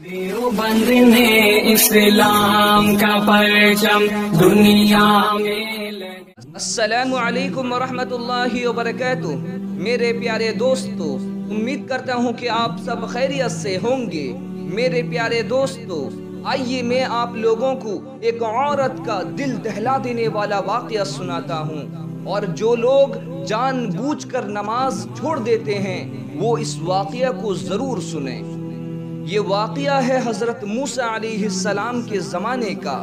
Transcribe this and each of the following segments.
دیوبند نے اسلام کا پرچم دنیا میں السلام علیکم ورحمۃ اللہ وبرکاتہ۔ میرے پیارے دوستو، امید کرتا ہوں کہ آپ سب خیریت سے ہوں گے۔ میرے پیارے دوستو، آئیے میں آپ لوگوں کو ایک عورت کا دل دہلا دینے والا واقعہ سناتا ہوں، اور جو لوگ جان بوجھ کر نماز چھوڑ دیتے ہیں وہ اس واقعہ کو ضرور سنیں۔ یہ واقعہ ہے حضرت موسیٰ علیہ السلام کے زمانے کا۔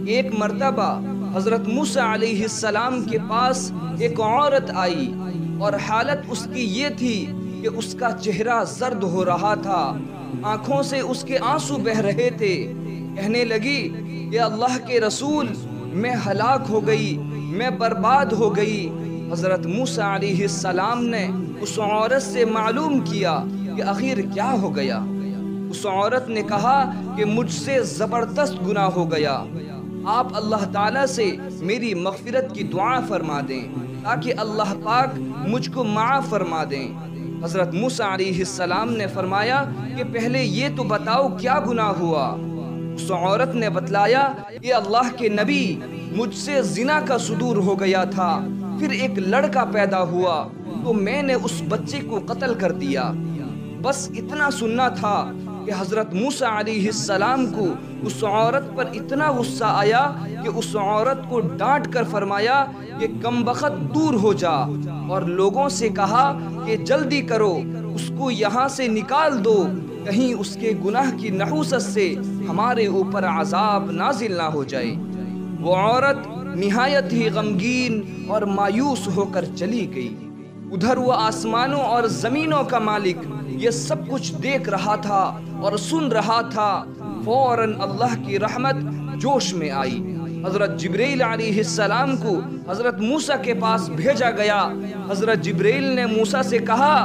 ایک مرتبہ حضرت موسیٰ علیہ السلام کے پاس ایک عورت آئی، اور حالت اس کی یہ تھی کہ اس کا چہرہ زرد ہو رہا تھا، آنکھوں سے اس کے آنسو بہہ رہے تھے۔ کہنے لگی کہ اللہ کے رسول، میں ہلاک ہو گئی، میں برباد ہو گئی۔ حضرت موسیٰ علیہ السلام نے اس عورت سے معلوم کیا کہ آخر کیا ہو گیا۔ اس عورت نے کہا کہ مجھ سے زبردست گناہ ہو گیا، آپ اللہ تعالیٰ سے میری مغفرت کی دعا فرما دیں تاکہ اللہ پاک مجھ کو معاف فرما دیں۔ حضرت موسیٰ علیہ السلام نے فرمایا کہ پہلے یہ تو بتاؤ کیا گناہ ہوا۔ اس عورت نے بتلایا کہ اللہ کے نبی، مجھ سے زنا کا صدور ہو گیا تھا، پھر ایک لڑکا پیدا ہوا تو میں نے اس بچے کو قتل کر دیا۔ بس اتنا سننا تھا کہ حضرت موسیٰ علیہ السلام کو اس عورت پر اتنا غصہ آیا کہ اس عورت کو ڈانٹ کر فرمایا کہ کم بخت دور ہو جا، اور لوگوں سے کہا کہ جلدی کرو، اس کو یہاں سے نکال دو، کہیں اس کے گناہ کی نحوست سے ہمارے اوپر عذاب نازل نہ ہو جائے۔ وہ عورت نہایت ہی غمگین اور مایوس ہو کر چلی گئی۔ ادھر وہ آسمانوں اور زمینوں کا مالک یہ سب کچھ دیکھ رہا تھا اور سن رہا تھا۔ فوراً اللہ کی رحمت جوش میں آئی۔ حضرت جبریل علیہ السلام کو حضرت موسیٰ کے پاس بھیجا گیا۔ حضرت جبریل نے موسیٰ سے کہا،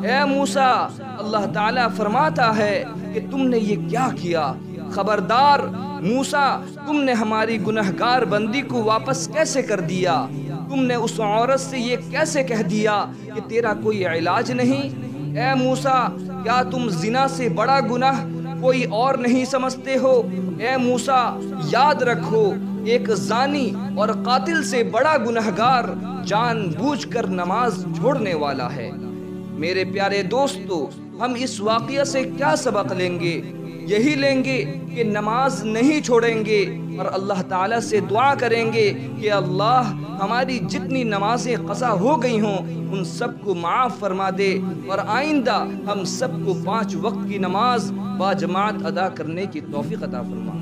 اے موسیٰ، اللہ تعالیٰ فرماتا ہے کہ تم نے یہ کیا کیا؟ خبردار موسیٰ، تم نے ہماری گنہگار بندی کو واپس کیسے کر دیا؟ تم نے اس عورت سے یہ کیسے کہہ دیا کہ تیرا کوئی علاج نہیں؟ اے موسیٰ، کیا تم زنا سے بڑا گناہ کوئی اور نہیں سمجھتے ہو؟ اے موسیٰ، یاد رکھو، ایک زانی اور قاتل سے بڑا گنہگار جان بوجھ کر نماز چھوڑنے والا ہے۔ میرے پیارے دوستو، ہم اس واقعہ سے کیا سبق لیں گے؟ یہی لیں گے کہ نماز نہیں چھوڑیں گے، اور اللہ تعالیٰ سے دعا کریں گے کہ اللہ ہماری جتنی نمازیں قضا ہو گئی ہوں ان سب کو معاف فرما دے، اور آئندہ ہم سب کو 5 وقت کی نماز باجماعت ادا کرنے کی توفیق عطا فرما۔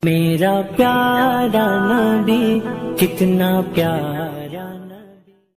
میرا پیارا نبی کتنا پیارا